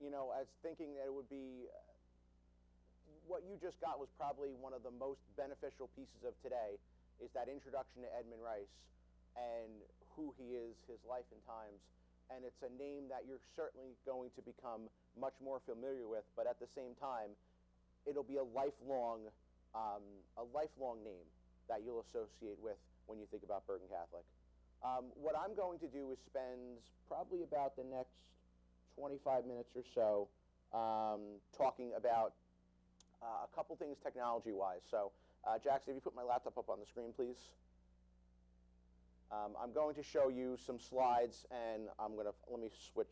you know, as thinking that it would be, what you just got was probably one of the most beneficial pieces of today, is that introduction to Edmund Rice and who he is, his life and times. And it's a name that you're certainly going to become much more familiar with, but at the same time, it'll be a lifelong name that you'll associate with when you think about Bergen Catholic. What I'm going to do is spend probably about the next 25 minutes or so talking about a couple things technology-wise. So, Jackson, if you put my laptop up on the screen, please. I'm going to show you some slides, and let me flip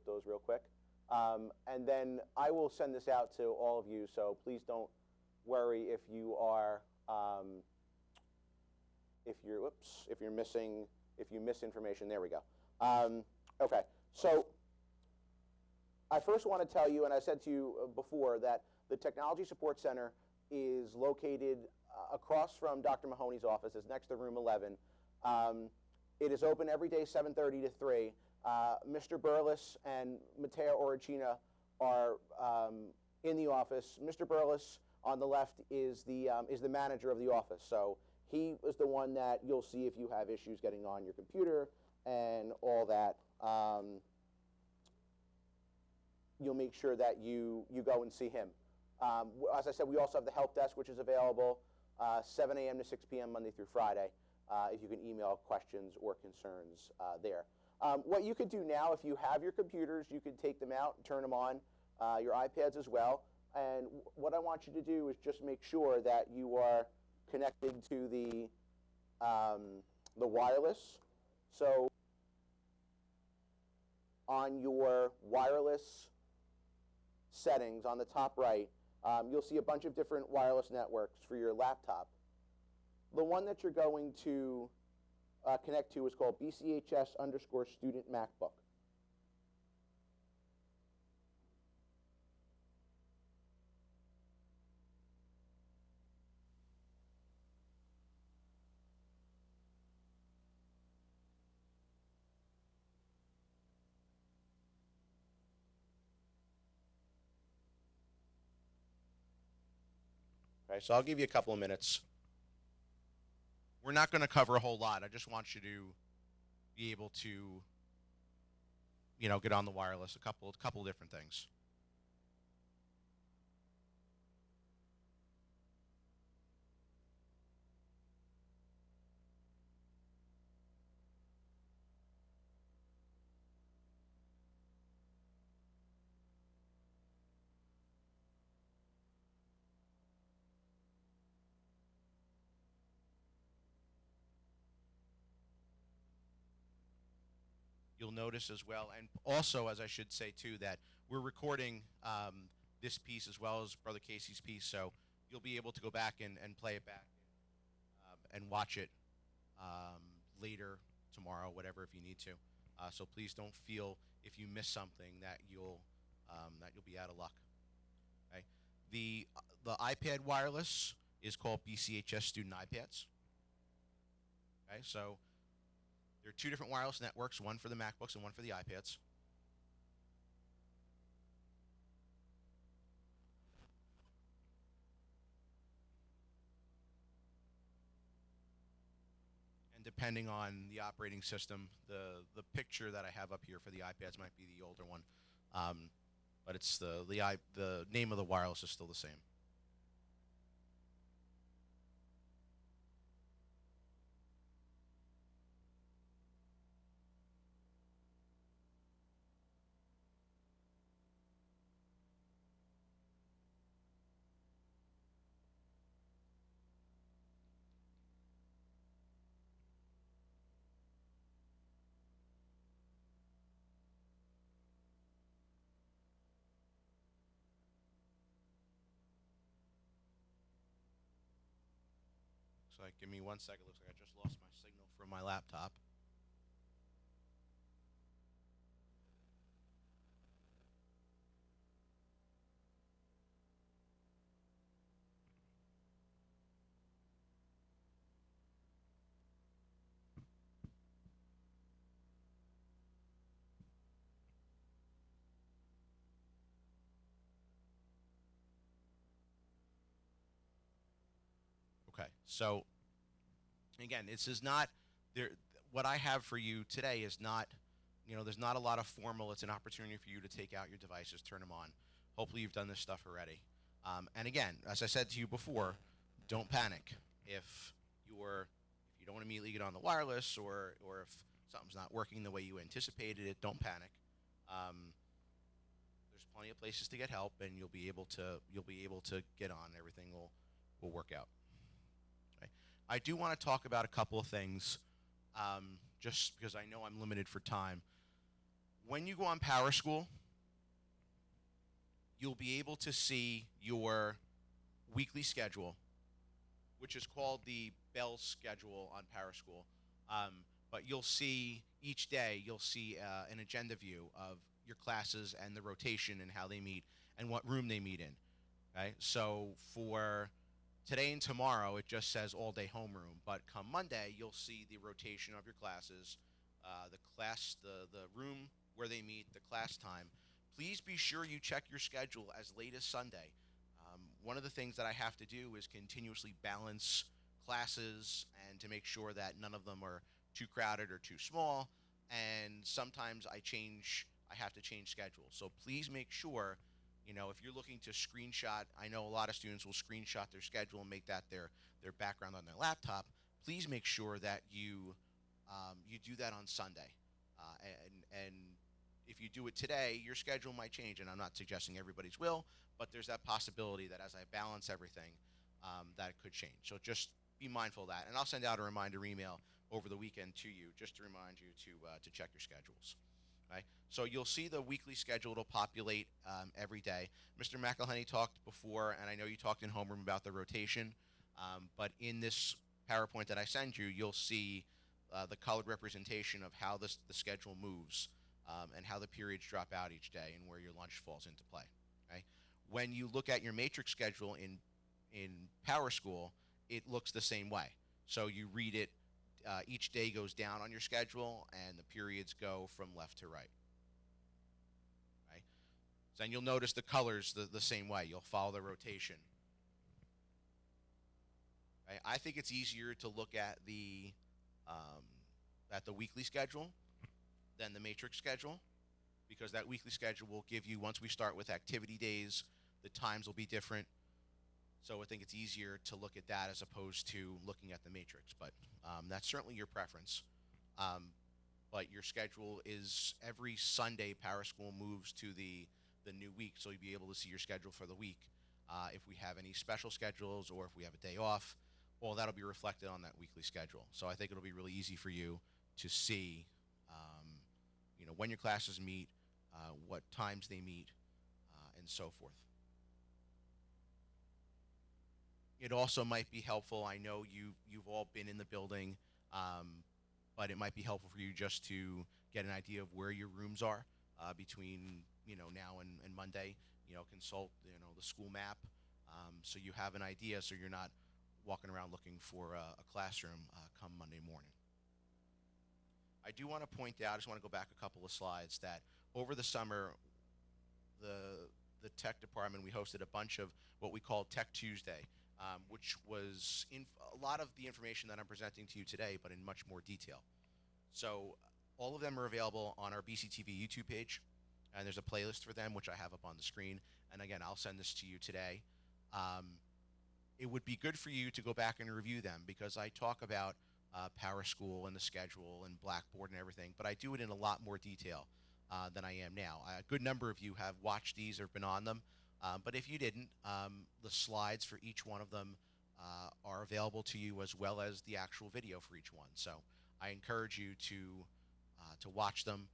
those real quick. And then I will send this out to all of you, so please don't worry if you miss information. There we go. Okay, so I first want to tell you, and I said to you before, that the Technology Support Center is located across from Dr. Mahoney's office. It's next to room 11. It is open every day, 7:30 to 3. Mr. Burles and Matteo Oricina are in the office. Mr. Burles on the left is the manager of the office. So he is the one that you'll see if you have issues getting on your computer and all that. You'll make sure that you go and see him. As I said, we also have the help desk, which is available 7 a.m. to 6 p.m. Monday through Friday. If you can email questions or concerns there. What you could do now, if you have your computers, you could take them out and turn them on, your iPads as well. And what I want you to do is just make sure that you are connected to the wireless. So on your wireless settings on the top right, you'll see a bunch of different wireless networks for your laptop. The one that you're going to connect to is called BCHS_student MacBook. Okay, so I'll give you a couple of minutes. We're not going to cover a whole lot. I just want you to be able to, get on the wireless, a couple of different things. You'll notice as well, and also, as I should say too, that we're recording this piece as well as Brother Casey's piece, so you'll be able to go back and play it back and watch it later, tomorrow, whatever, if you need to. So please don't feel if you miss something that you'll be out of luck. Okay, the iPad wireless is called BCHS Student iPads. Okay, so there are two different wireless networks, one for the MacBooks and one for the iPads. And depending on the operating system, the picture that I have up here for the iPads might be the older one, but it's the name of the wireless is still the same. Looks like, give me 1 second. Looks like I just lost my signal from my laptop. So again, this is not there. What I have for you today is not, there's not a lot of formal. It's an opportunity for you to take out your devices, turn them on. Hopefully, you've done this stuff already. And again, as I said to you before, don't panic if if you don't immediately get on the wireless, or if something's not working the way you anticipated it. Don't panic. Um, there's plenty of places to get help, and you'll be able to get on. Everything will work out. Okay? I do want to talk about a couple of things, just because I know I'm limited for time. When you go on Power School, you'll be able to see your weekly schedule, which is called the Bell schedule on Power School. But you'll see each day, you'll see an agenda view of your classes and the rotation and how they meet and what room they meet in. Okay, so for today and tomorrow, it just says all day homeroom. But come Monday, you'll see the rotation of your classes, the room where they meet, the class time. Please be sure you check your schedule as late as Sunday. One of the things that I have to do is continuously balance classes and to make sure that none of them are too crowded or too small. And sometimes I have to change schedules. So please make sure, if you're looking to screenshot, I know a lot of students will screenshot their schedule and make that their background on their laptop. Please make sure that you do that on Sunday. And if you do it today, your schedule might change, and I'm not suggesting everybody's will, but there's that possibility that as I balance everything, that it could change. So just be mindful of that, and I'll send out a reminder email over the weekend to you just to remind you to check your schedules. Right? So you'll see the weekly schedule. It'll populate every day. Mr. McElhenney talked before, and I know you talked in homeroom about the rotation, but in this PowerPoint that I send you, you'll see the colored representation of how the schedule moves, and how the periods drop out each day and where your lunch falls into play. Okay? When you look at your matrix schedule in Power School, it looks the same way. So you read it, each day goes down on your schedule, and the periods go from left to right. Right? So, and you'll notice the colors the same way. You'll follow the rotation. Right? I think it's easier to look at the weekly schedule than the matrix schedule, because that weekly schedule will give you, once we start with activity days, the times will be different. So I think it's easier to look at that as opposed to looking at the matrix. But that's certainly your preference. But your schedule is every Sunday, Power School moves to the new week, so you'll be able to see your schedule for the week. If we have any special schedules or if we have a day off, well, that'll be reflected on that weekly schedule. So I think it'll be really easy for you to see, when your classes meet, what times they meet, and so forth. It also might be helpful. I know you've all been in the building, but it might be helpful for you just to get an idea of where your rooms are between now and Monday. Consult the school map, so you have an idea, so you're not walking around looking for a classroom come Monday morning. I do want to point out, I just want to go back a couple of slides, that over the summer, the tech department, we hosted a bunch of what we called Tech Tuesday, which was a lot of the information that I'm presenting to you today, but in much more detail. So all of them are available on our BCTV YouTube page, and there's a playlist for them, which I have up on the screen. And again, I'll send this to you today. It would be good for you to go back and review them, because I talk about Power School and the schedule and Blackboard and everything, but I do it in a lot more detail than I am now. A good number of you have watched these or been on them, but if you didn't, the slides for each one of them are available to you, as well as the actual video for each one. So I encourage you to watch them.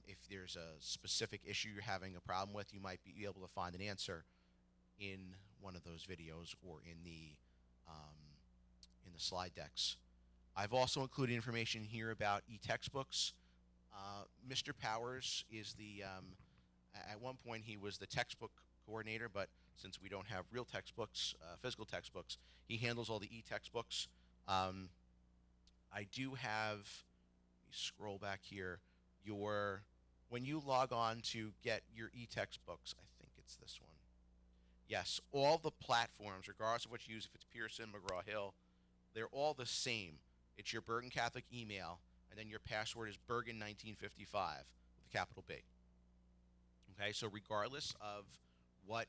If there's a specific issue you're having a problem with, you might be able to find an answer in one of those videos or in the slide decks. I've also included information here about e-textbooks. Mr. Powers is at one point he was the textbook coordinator, but since we don't have real textbooks, physical textbooks, he handles all the e-textbooks. I do have, let me scroll back here, when you log on to get your e-textbooks, I think it's this one. Yes, all the platforms, regardless of what you use, if it's Pearson, McGraw-Hill, They're all the same. It's your Bergen Catholic email, and then your password is Bergen1955 with a capital B. Okay, so regardless of what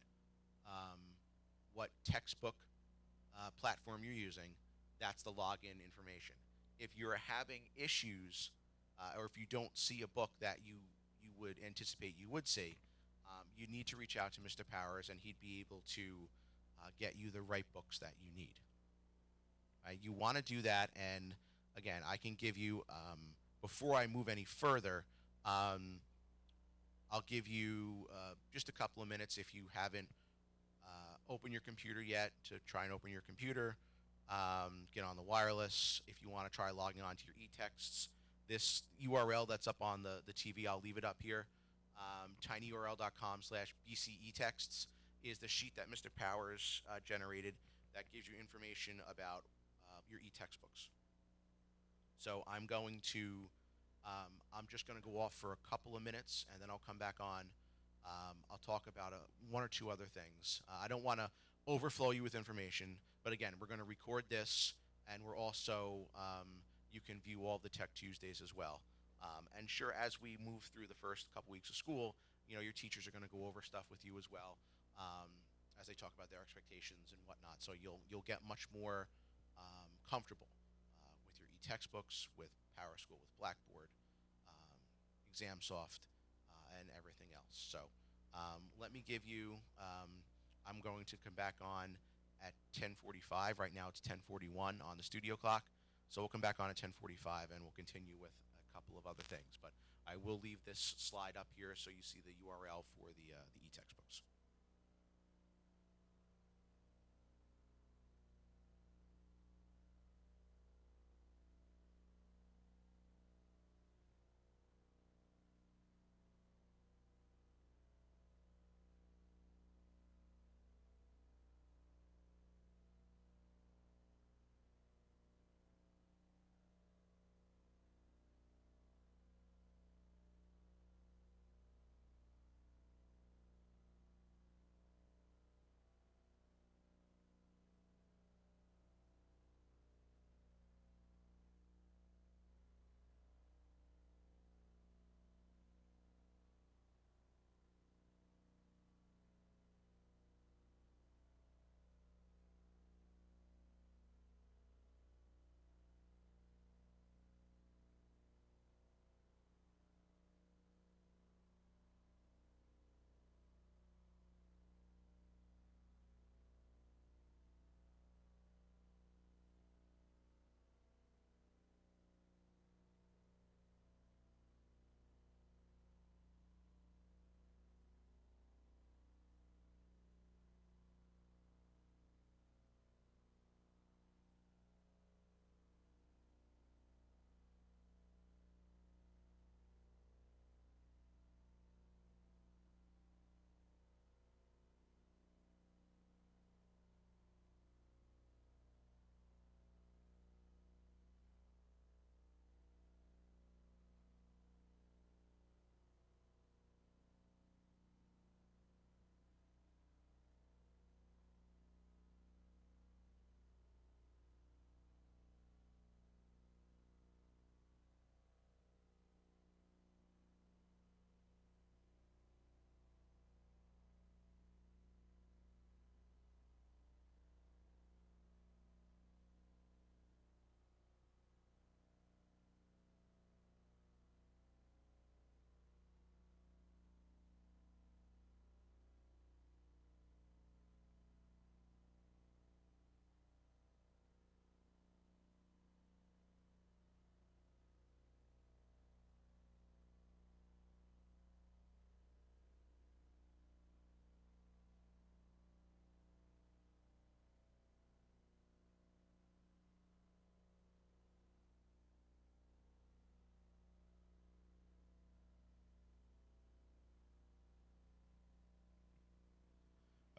um, what textbook platform you're using, that's the login information. If you're having issues, or if you don't see a book that you would anticipate you would see, you need to reach out to Mr. Powers, and he'd be able to get you the right books that you need. Right? You want to do that, and again, I can give you before I move any further. I'll give you just a couple of minutes if you haven't opened your computer yet to try and open your computer. Get on the wireless. If you want to try logging on to your ETexts, this URL that's up on the TV, I'll leave it up here. tinyurl.com/bcetexts is the sheet that Mr. Powers generated that gives you information about your e-textbooks. So I'm just going to go off for a couple of minutes, and then I'll come back on. I'll talk about one or two other things. I don't want to overflow you with information, but again, we're going to record this, and we're also, you can view all the Tech Tuesdays as well. And sure, as we move through the first couple weeks of school, your teachers are going to go over stuff with you as well, as they talk about their expectations and whatnot. So you'll get much more comfortable with your e-textbooks, with PowerSchool, with Blackboard, ExamSoft, and everything else. So let me give you, I'm going to come back on at 10:45. Right now it's 10:41 on the studio clock. So we'll come back on at 10:45, and we'll continue with a couple of other things. But I will leave this slide up here so you see the URL for the e-textbooks.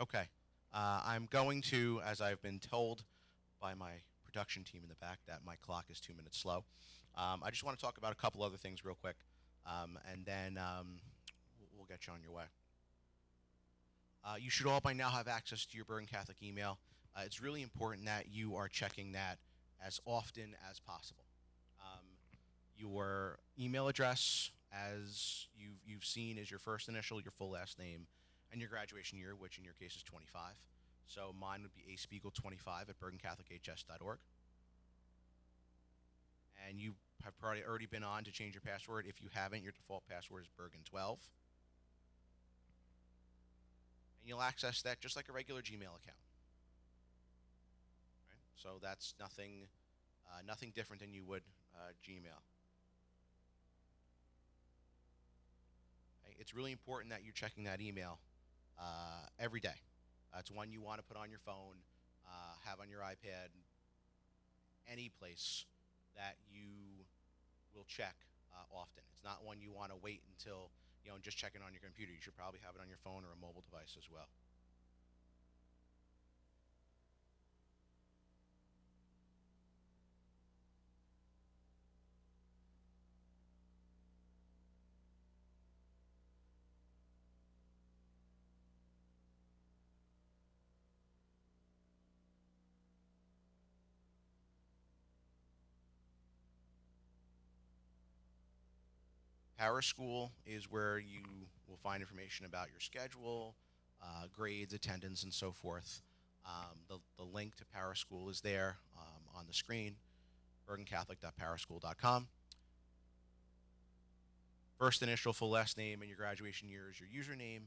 Okay. I'm going to, as I've been told by my production team in the back, that my clock is 2 minutes slow. I just want to talk about a couple other things real quick, and then we'll get you on your way. You should all by now have access to your Bergen Catholic email. It's really important that you are checking that as often as possible. Um, your email address, as you've seen, is your first initial, your full last name, and your graduation year, which in your case is 25. So mine would be aspiegel25 at bergencatholichs.org. And you have probably already been on to change your password. If you haven't, your default password is Bergen12. And you'll access that just like a regular Gmail account. Right? So that's nothing different than you would Gmail. Okay? It's really important that you're checking that email every day. It's one you want to put on your phone, have on your iPad, any place that you will check often. It's not one you want to wait until, and just check it on your computer. You should probably have it on your phone or a mobile device as well. PowerSchool is where you will find information about your schedule, grades, attendance, and so forth. The link to PowerSchool is there on the screen, bergencatholic.powerschool.com. First initial, full last name, and your graduation year is your username.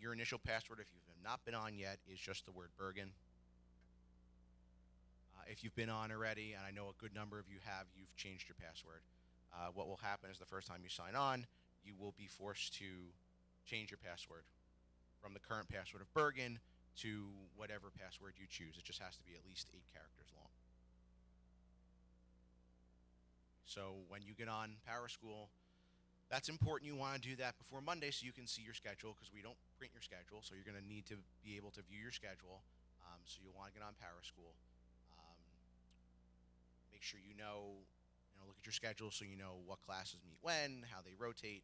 Your initial password, if you've not been on yet, is just the word Bergen. If you've been on already, and I know a good number of you have, you've changed your password. What will happen is the first time you sign on, you will be forced to change your password from the current password of Bergen to whatever password you choose. It just has to be at least 8 characters long. So when you get on PowerSchool, that's important. You want to do that before Monday so you can see your schedule, because we don't print your schedule, so you're going to need to be able to view your schedule. So you'll want to get on PowerSchool. Make sure look at your schedule so you know what classes meet when, how they rotate,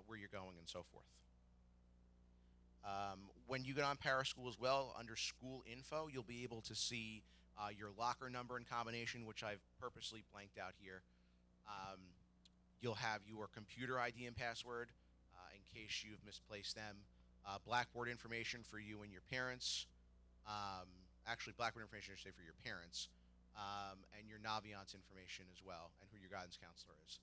where you're going, and so forth. When you get on PowerSchool as well, under School Info, you'll be able to see your locker number and combination, which I've purposely blanked out here. You'll have your computer ID and password in case you've misplaced them. Blackboard information for you and your parents. Actually, Blackboard information, I should say, for your parents. And your Naviance information as well, and who your guidance counselor is.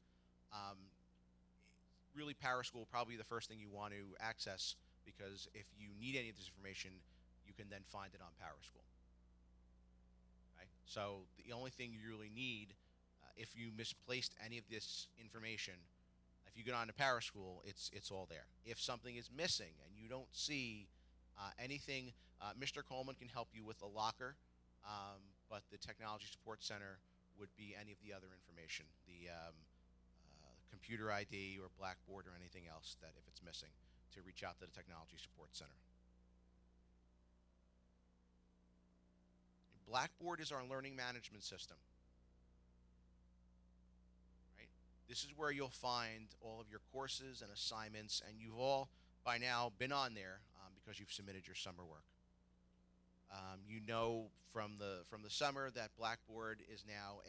Really, PowerSchool will probably be the first thing you want to access, because if you need any of this information, you can then find it on PowerSchool. Okay? So the only thing you really need, if you misplaced any of this information, if you get onto PowerSchool, it's all there. If something is missing and you don't see anything, Mr. Coleman can help you with the locker. But the Technology Support Center would be any of the other information, the computer ID or Blackboard or anything else that if it's missing, to reach out to the Technology Support Center. Blackboard is our learning management system. Right? This is where you'll find all of your courses and assignments, and you've all by now been on there because you've submitted your summer work. You know from the summer that Blackboard is now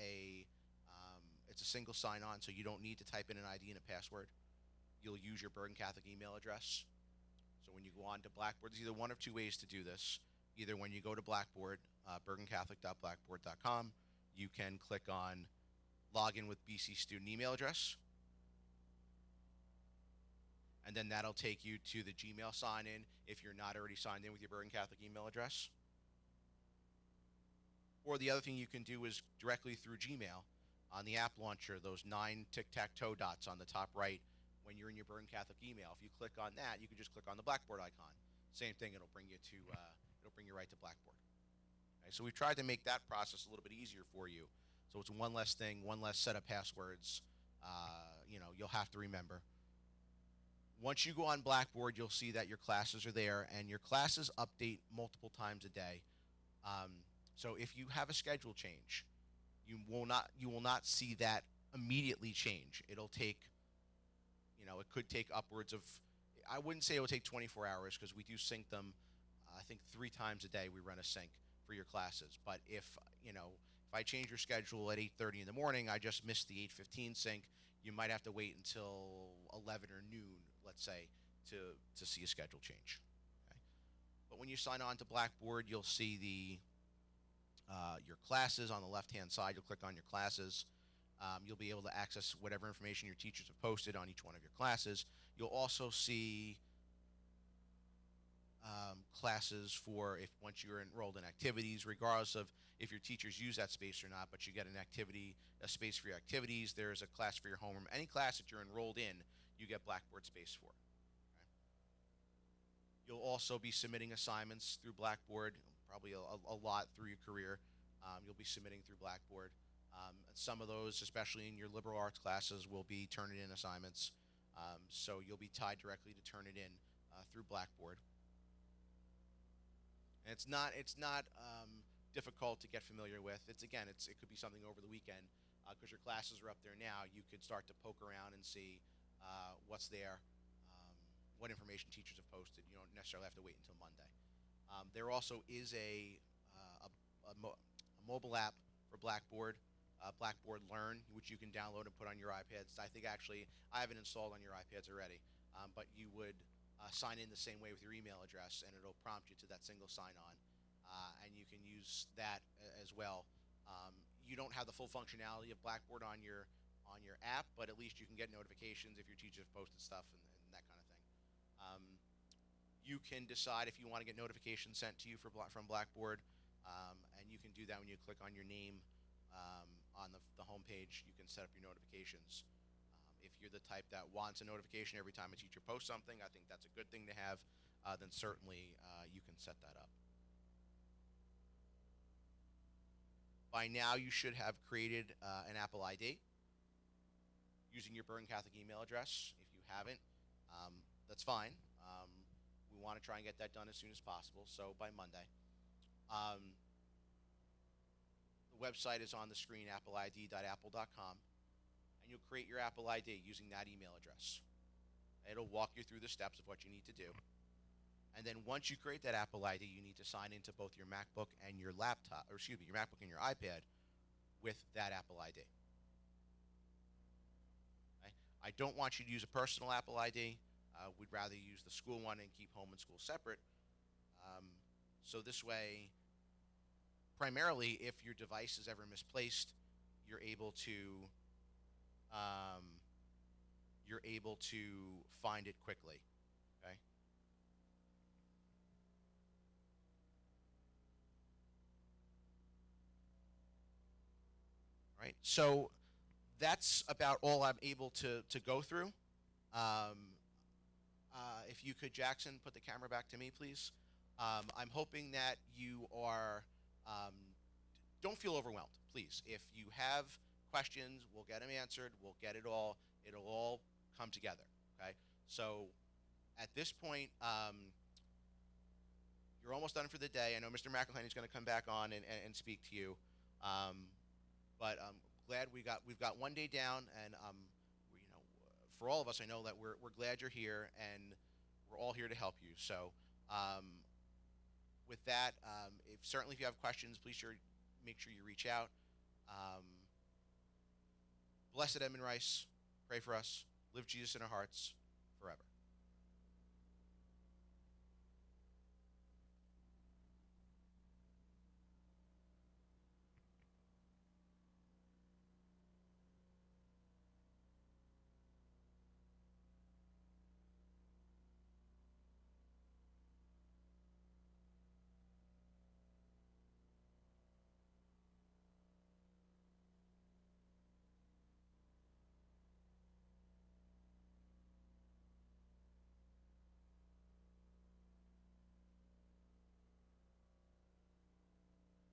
it's a single sign-on, so you don't need to type in an ID and a password. You'll use your Bergen Catholic email address. So when you go on to Blackboard, there's either one of two ways to do this. Either when you go to Blackboard, bergencatholic.blackboard.com, you can click on Login with BC student email address, and then that'll take you to the Gmail sign-in if you're not already signed in with your Bergen Catholic email address. Or the other thing you can do is directly through Gmail on the app launcher, those 9 tic-tac-toe dots on the top right when you're in your Bergen Catholic email. If you click on that, you can just click on the Blackboard icon. Same thing, it'll bring you right to Blackboard. Okay, so we've tried to make that process a little bit easier for you. So it's one less thing, one less set of passwords, you'll have to remember. Once you go on Blackboard, you'll see that your classes are there, and your classes update multiple times a day. So if you have a schedule change, you will not see that immediately change. It'll take, it could take upwards of, I wouldn't say it would take 24 hours, because we do sync them, I think 3 times a day we run a sync for your classes. But if If I change your schedule at 8:30 in the morning, I just missed the 8:15 sync. You might have to wait until 11 or noon, let's say, to see a schedule change. Okay? But when you sign on to Blackboard, you'll see your classes on the left-hand side. You'll click on your classes. You'll be able to access whatever information your teachers have posted on each one of your classes. You'll also see classes for if once you're enrolled in activities, regardless of if your teachers use that space or not, but you get a space for your activities. There's a class for your homeroom. Any class that you're enrolled in, you get Blackboard space for. Okay? You'll also be submitting assignments through Blackboard, probably a lot through your career. You'll be submitting through Blackboard. Some of those, especially in your liberal arts classes, will be Turnitin assignments. So you'll be tied directly to Turnitin through Blackboard. And it's not difficult to get familiar with. It could be something over the weekend because your classes are up there now. You could start to poke around and see what's there, what information teachers have posted. You don't necessarily have to wait until Monday. There also is a mobile app for Blackboard, Blackboard Learn, which you can download and put on your iPads. I think actually I have it installed on your iPads already, but you would sign in the same way with your email address, and it'll prompt you to that single sign-on, and you can use that as well. You don't have the full functionality of Blackboard on your app, but at least you can get notifications if your teachers have posted stuff and that kind of thing. You can decide if you want to get notifications sent to you from Blackboard, and you can do that when you click on your name on the home page. You can set up your notifications. If you're the type that wants a notification every time a teacher posts something, I think that's a good thing to have. Then certainly you can set that up. By now, you should have created an Apple ID using your Bergen Catholic email address. If you haven't, that's fine. We want to try and get that done as soon as possible, so by Monday. The website is on the screen, appleid.apple.com, and you'll create your Apple ID using that email address. It'll walk you through the steps of what you need to do. And then once you create that Apple ID, you need to sign into both your MacBook and your your MacBook and your iPad with that Apple ID. Okay? I don't want you to use a personal Apple ID. We'd rather use the school one and keep home and school separate. So this way, primarily, if your device is ever misplaced, you're able to find it quickly. Okay. All right. So that's about all I'm able to go through. If you could, Jackson, put the camera back to me, please. I'm hoping that you are, don't feel overwhelmed, please. If you have questions, we'll get them answered. We'll get it all. It'll all come together, okay? So at this point, you're almost done for the day. I know Mr. McElhaney is going to come back on and speak to you. But I'm glad we've got one day down, and for all of us, I know that we're glad you're here, and we're all here to help you. So with that, certainly if you have questions, please make sure you reach out. Blessed Edmund Rice, pray for us. Live Jesus in our hearts.